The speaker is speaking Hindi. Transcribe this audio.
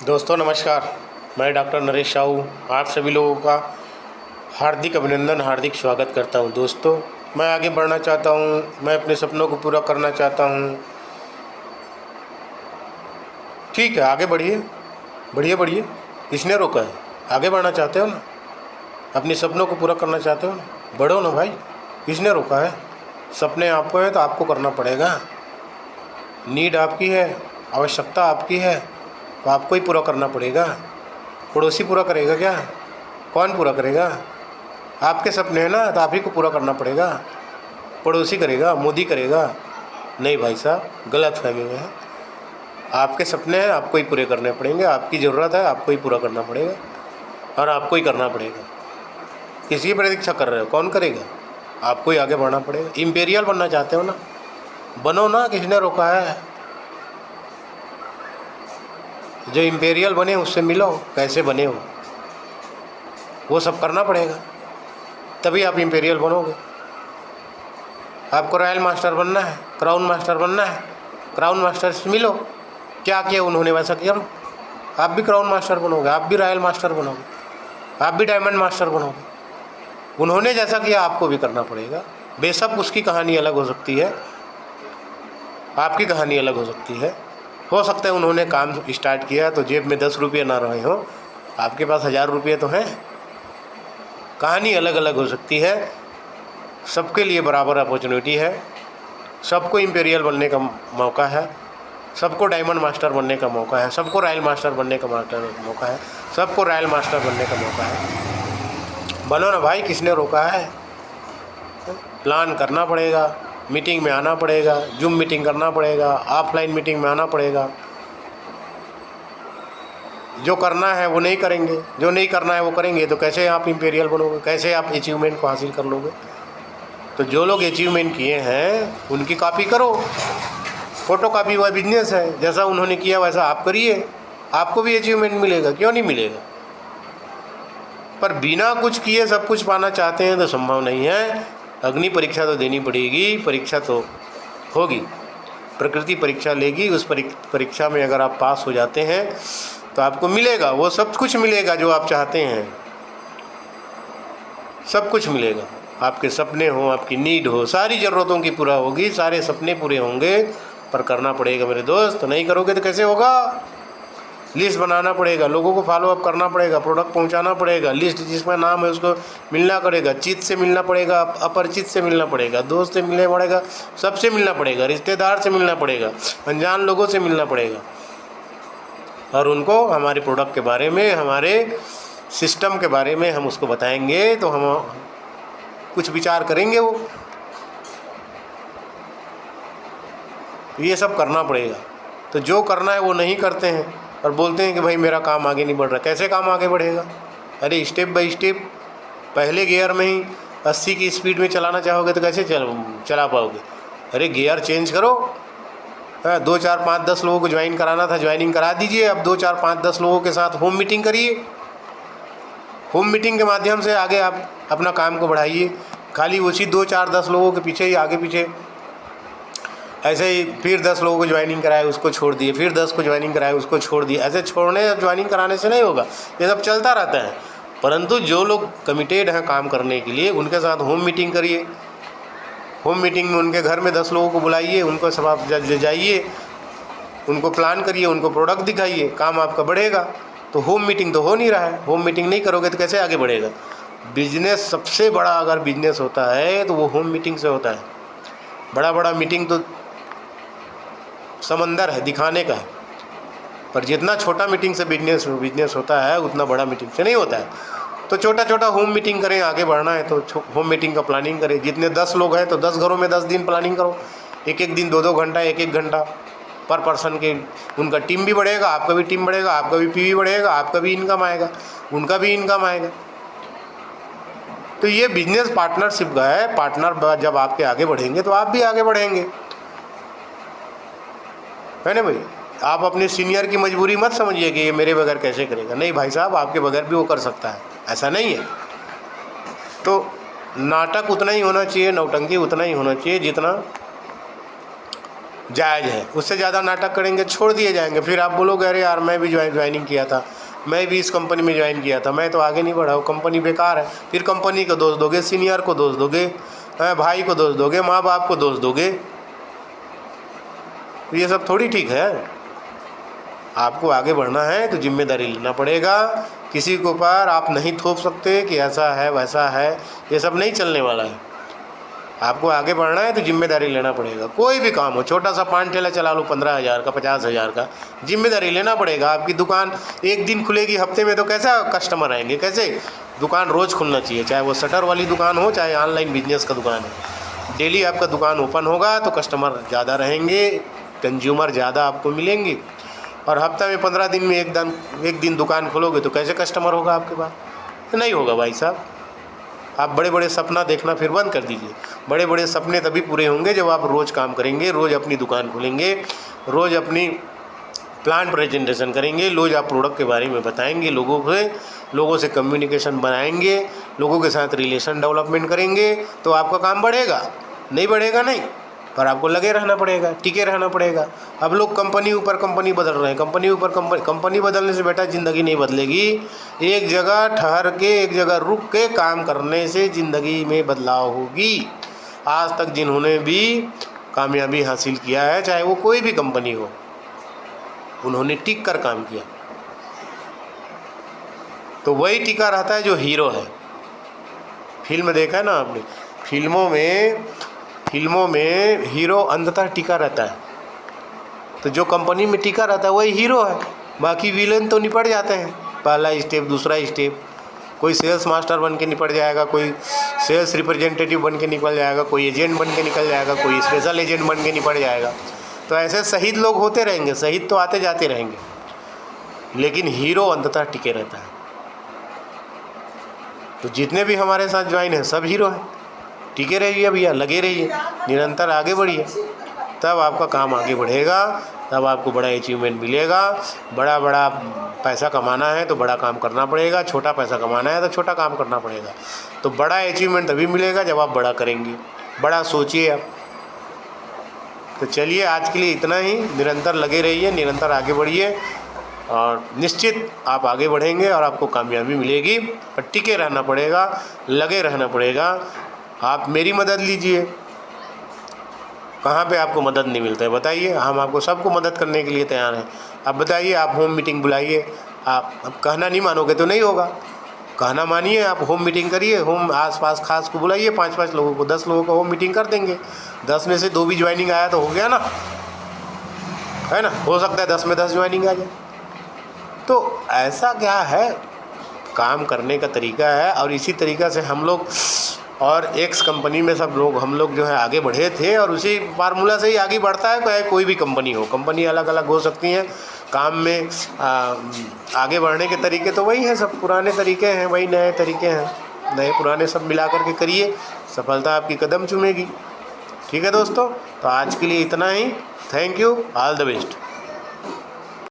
दोस्तों नमस्कार। मैं डॉक्टर नरेश साहू आप सभी लोगों का हार्दिक अभिनंदन, हार्दिक स्वागत करता हूं। दोस्तों, मैं आगे बढ़ना चाहता हूं, मैं अपने सपनों को पूरा करना चाहता हूं। ठीक है, आगे बढ़िए, बढ़िए बढ़िए। किसने रोका है? आगे बढ़ना चाहते हो ना, अपने सपनों को पूरा करना चाहते हो ना, बढ़ो ना भाई। किसने रोका है? सपने आपको है तो आपको करना पड़ेगा। नीड आपकी है, आवश्यकता आपकी है तो आपको ही पूरा करना पड़ेगा। पड़ोसी पूरा करेगा क्या? कौन पूरा करेगा? आपके सपने हैं ना, तो आप ही को पूरा करना पड़ेगा। पड़ोसी करेगा, मोदी करेगा? नहीं भाई साहब, गलत फहमी में है। आपके सपने हैं, आपको ही पूरे करने पड़ेंगे। आपकी ज़रूरत है, आपको ही पूरा करना पड़ेगा और आपको ही करना पड़ेगा। किसी की प्रतीक्षा कर रहे हो? कौन करेगा? आपको ही आगे बढ़ना पड़ेगा। इम्पेरियल बनना चाहते हो ना, बनो ना। किसने रोका है? जो इम्पेरियल बने उससे मिलो, कैसे बने हो वो सब करना पड़ेगा, तभी आप इम्पेरियल बनोगे। आपको रॉयल मास्टर बनना है, क्राउन मास्टर बनना है, क्राउन मास्टर से मिलो। क्या किया उन्होंने, वैसा करो। आप भी क्राउन मास्टर बनोगे, आप भी रॉयल मास्टर बनोगे, आप भी डायमंड मास्टर बनोगे। उन्होंने जैसा किया आपको भी करना पड़ेगा। बेशक उसकी कहानी अलग हो सकती है, आपकी कहानी अलग हो सकती है। हो सकता है उन्होंने काम स्टार्ट किया तो जेब में 10 रुपये ना रहे हो, आपके पास 1000 रुपये तो हैं। कहानी अलग अलग हो सकती है। सबके लिए बराबर अपॉर्चुनिटी है। सबको इम्पेरियल बनने का मौका है, सबको डायमंड मास्टर बनने का मौका है, सबको रॉयल मास्टर बनने का मौका है, सबको रॉयल मास्टर बनने का मौका है। बनो ना भाई, किसने रोका है? प्लान करना पड़ेगा, मीटिंग में आना पड़ेगा, जूम मीटिंग करना पड़ेगा, ऑफलाइन मीटिंग में आना पड़ेगा। जो करना है वो नहीं करेंगे, जो नहीं करना है वो करेंगे, तो कैसे आप इम्पेरियल बनोगे? कैसे आप अचीवमेंट को हासिल कर लोगे? तो जो लोग अचीवमेंट किए हैं उनकी कॉपी करो। फ़ोटो कॉपी हुआ बिजनेस है, जैसा उन्होंने किया वैसा आप करिए, आपको भी अचीवमेंट मिलेगा। क्यों नहीं मिलेगा? पर बिना कुछ किए सब कुछ पाना चाहते हैं तो संभव नहीं है। अग्नि परीक्षा तो देनी पड़ेगी, परीक्षा तो होगी, प्रकृति परीक्षा लेगी। उस परीक्षा में अगर आप पास हो जाते हैं तो आपको मिलेगा, वो सब कुछ मिलेगा जो आप चाहते हैं, सब कुछ मिलेगा। आपके सपने हो, आपकी नीड हो, सारी ज़रूरतों की पूरा होगी, सारे सपने पूरे होंगे। पर करना पड़ेगा मेरे दोस्त, नहीं करोगे तो कैसे होगा? लिस्ट बनाना पड़ेगा, लोगों को फॉलोअप करना पड़ेगा, प्रोडक्ट पहुंचाना पड़ेगा, लिस्ट जिसमें नाम है उसको मिलना पड़ेगा, चित से मिलना पड़ेगा, अपरिचित से मिलना पड़ेगा, दोस्त से मिलना पड़ेगा, सबसे मिलना पड़ेगा, रिश्तेदार से मिलना पड़ेगा, अनजान लोगों से मिलना पड़ेगा और उनको हमारे प्रोडक्ट के बारे में, हमारे सिस्टम के बारे में हम उसको बताएंगे तो हम कुछ विचार करेंगे। वो ये सब करना पड़ेगा। तो जो करना है वो नहीं करते हैं और बोलते हैं कि भाई मेरा काम आगे नहीं बढ़ रहा। कैसे काम आगे बढ़ेगा? अरे स्टेप बाय स्टेप, पहले गियर में ही 80 की स्पीड में चलाना चाहोगे तो कैसे चला पाओगे? अरे गियर चेंज करो। 2 4 5 10 लोगों को ज्वाइन कराना था, ज्वाइनिंग करा दीजिए। अब 2 4 5 10 लोगों के साथ होम मीटिंग करिए। होम मीटिंग के माध्यम से आगे आप अपना काम को बढ़ाइए। खाली उसी 2 4 10 लोगों के पीछे ही आगे पीछे ऐसे ही फिर 10 लोगों को ज्वाइनिंग कराए, उसको छोड़ दिए, फिर 10 को ज्वाइनिंग कराए, उसको छोड़ दिए। ऐसे छोड़ने ज्वाइनिंग कराने से नहीं होगा, ये सब चलता रहता है। परंतु जो लोग कमिटेड हैं काम करने के लिए, उनके साथ होम मीटिंग करिए। होम मीटिंग में उनके घर में 10 लोगों को बुलाइए, उनको सब आप जाइए, उनको प्लान करिए, उनको प्रोडक्ट दिखाइए, काम आपका बढ़ेगा। तो होम मीटिंग तो हो नहीं रहा है। होम मीटिंग नहीं करोगे तो कैसे आगे बढ़ेगा? बिजनेस सबसे बड़ा अगर बिजनेस होता है तो वो होम मीटिंग से होता है। बड़ा बड़ा मीटिंग तो समंदर है, दिखाने का है, पर जितना छोटा मीटिंग से बिजनेस होता है उतना बड़ा मीटिंग से नहीं होता है। तो छोटा छोटा होम मीटिंग करें, आगे बढ़ना है तो होम मीटिंग का प्लानिंग करें। जितने 10 लोग हैं तो 10 घरों में 10 दिन प्लानिंग करो, एक एक दिन 2 2 घंटा, 1 1 घंटा पर पर्सन के। उनका टीम भी बढ़ेगा, आपका भी टीम बढ़ेगा, आपका भी पीवी बढ़ेगा, आपका भी इनकम आएगा, उनका भी इनकम आएगा। तो ये बिजनेस पार्टनरशिप का है। पार्टनर जब आपके आगे बढ़ेंगे तो आप भी आगे बढ़ेंगे, है ना भाई? आप अपने सीनियर की मजबूरी मत समझिए कि ये मेरे बगैर कैसे करेगा। नहीं भाई साहब, आपके बगैर भी वो कर सकता है, ऐसा नहीं है। तो नाटक उतना ही होना चाहिए, नौटंकी उतना ही होना चाहिए जितना जायज़ है। उससे ज़्यादा नाटक करेंगे छोड़ दिए जाएंगे। फिर आप बोलोगे अरे यार मैं भी ज्वाइनिंग किया था, मैं भी इस कंपनी में ज्वाइन किया था, मैं तो आगे नहीं बढ़ा, वो कंपनी बेकार है। फिर कंपनी को दोष दोगे, सीनियर को दोष दोगे, भाई को दोष दोगे, माँ बाप को दोष दोगे। तो ये सब थोड़ी ठीक है। आपको आगे बढ़ना है तो जिम्मेदारी लेना पड़ेगा। किसी के ऊपर आप नहीं थोप सकते कि ऐसा है वैसा है, ये सब नहीं चलने वाला है। आपको आगे बढ़ना है तो जिम्मेदारी लेना पड़ेगा। कोई भी काम हो, छोटा सा पान ठेला चला लो 15,000 का 50,000 का, जिम्मेदारी लेना पड़ेगा। आपकी दुकान एक दिन खुलेगी हफ्ते में तो कैसा कस्टमर आएंगे, कैसे? दुकान रोज़ खुलना चाहिए, चाहे वो शटर वाली दुकान हो चाहे ऑनलाइन बिजनेस का दुकान है। डेली आपका दुकान ओपन होगा तो कस्टमर ज़्यादा रहेंगे, कंज्यूमर ज़्यादा आपको मिलेंगे। और हफ्ता में 15 दिन में एक दिन दुकान खोलोगे तो कैसे कस्टमर होगा आपके पास? नहीं होगा भाई साहब। आप बड़े बड़े सपना देखना फिर बंद कर दीजिए। बड़े बड़े सपने तभी पूरे होंगे जब आप रोज़ काम करेंगे, रोज़ अपनी दुकान खोलेंगे, रोज़ अपनी प्लांट प्रेजेंटेशन करेंगे, रोज़ आप प्रोडक्ट के बारे में बताएंगे लोगों से कम्युनिकेशन बनाएंगे, लोगों के साथ रिलेशन डेवलपमेंट करेंगे, तो आपका काम बढ़ेगा। नहीं बढ़ेगा नहीं, पर आपको लगे रहना पड़ेगा, टिके रहना पड़ेगा। अब लोग कंपनी ऊपर कंपनी बदल रहे हैं, कंपनी ऊपर कंपनी बदलने से बेटा ज़िंदगी नहीं बदलेगी। एक जगह ठहर के, एक जगह रुक के काम करने से ज़िंदगी में बदलाव होगी। आज तक जिन्होंने भी कामयाबी हासिल किया है, चाहे वो कोई भी कंपनी हो, उन्होंने टिक कर काम किया। तो वही टिका रहता है जो हीरो है। फिल्म देखा है ना आपने, फिल्मों में हीरो अंततः टिका रहता है। तो जो कंपनी में टिका रहता है वही हीरो है। बाकी विलेन तो निपट जाते हैं, पहला स्टेप दूसरा स्टेप। कोई सेल्स मास्टर बन के निपट जाएगा, कोई सेल्स रिप्रेजेंटेटिव बन के निकल जाएगा, कोई एजेंट बन के निकल जाएगा, कोई स्पेशल एजेंट बन के निपट जाएगा। तो ऐसे शहीद लोग होते रहेंगे, शहीद तो आते जाते रहेंगे, लेकिन हीरो अंततः टिके रहता है। तो जितने भी हमारे साथ ज्वाइन हैं सब हीरो हैं। टिके रहिए भैया, लगे रहिए, निरंतर आगे बढ़िए, तब आपका काम आगे बढ़ेगा, तब आपको बड़ा अचीवमेंट मिलेगा। बड़ा पैसा कमाना है तो बड़ा काम करना पड़ेगा, छोटा पैसा कमाना है तो छोटा काम करना पड़ेगा। तो बड़ा अचीवमेंट तभी मिलेगा जब आप बड़ा करेंगे, बड़ा सोचिए आप। तो चलिए आज के लिए इतना ही। निरंतर लगे रहिए, निरंतर आगे बढ़िए, और निश्चित आप आगे बढ़ेंगे और आपको कामयाबी मिलेगी। पर टिके रहना पड़ेगा, लगे रहना पड़ेगा। आप मेरी मदद लीजिए, कहाँ पे आपको मदद नहीं मिलता है बताइए, हम आपको सबको मदद करने के लिए तैयार हैं। अब बताइए, आप होम मीटिंग बुलाइए। आप अब कहना नहीं मानोगे तो नहीं होगा, कहना मानिए। आप होम मीटिंग करिए, होम आस-पास खास को बुलाइए, 5-5 लोगों को, 10 लोगों को होम मीटिंग कर देंगे। 10 में से 2 भी ज्वाइनिंग आया तो हो गया ना, है ना? हो सकता है 10 में 10 ज्वाइनिंग आ जाए। तो ऐसा क्या है, काम करने का तरीका है। और इसी तरीक़ा से हम लोग और एक्स कंपनी में सब लोग, हम लोग जो है आगे बढ़े थे, और उसी फार्मूला से ही आगे बढ़ता है। चाहे कोई भी कंपनी हो, कंपनी अलग अलग हो सकती हैं, काम में आगे बढ़ने के तरीके तो वही हैं, सब पुराने तरीके हैं, वही नए तरीके हैं, नए पुराने सब मिला करके करिए, सफलता आपकी कदम चूमेगी। ठीक है दोस्तों, तो आज के लिए इतना ही। Thank you, all the best.